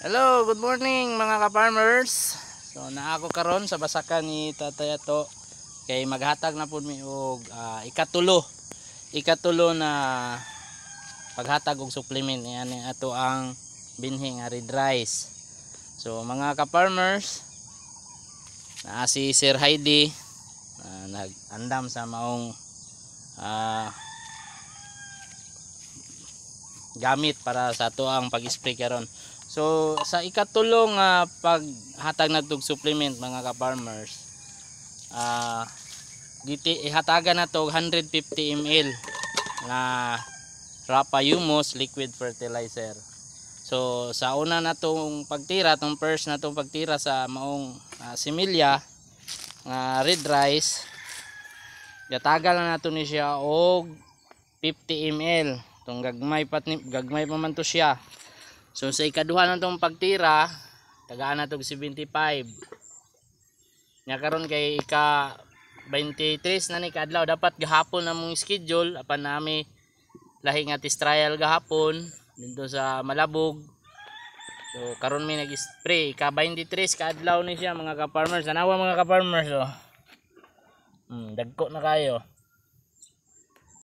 Hello, good morning mga ka-farmers. So naako karon sa basakan ni Tatay Ato kay maghatag na pud mi og ikatulo na paghatag og supplement ani ato ang binhi nga red rice. So mga ka-farmers, naa si Sir Heidi nag-andam sa maong gamit para sa ato ang pag-spray karon. So sa ikatulong paghatag natog supplement mga ka-farmers, ihatagan na to 150 ml na Rapa Humus liquid fertilizer. So sa una na tong pagtira, tong first na tong pagtira sa maong similya nga red rice, gatagal na nato ni siya og 50 ml. Tong gagmay pa man to siya. So sa ikaduha na itong pagtira, tagaan na itong 75. Nya karon kay ika 23 na ni kadlaw, dapat gahapon na mong schedule apan nami lahi nga test trial gahapon dito sa Malabog. So karon mi nag-spray ika 23 kadlaw ni siya mga ka-farmers. Tanawa mga ka-farmers oh. Dagko na kayo.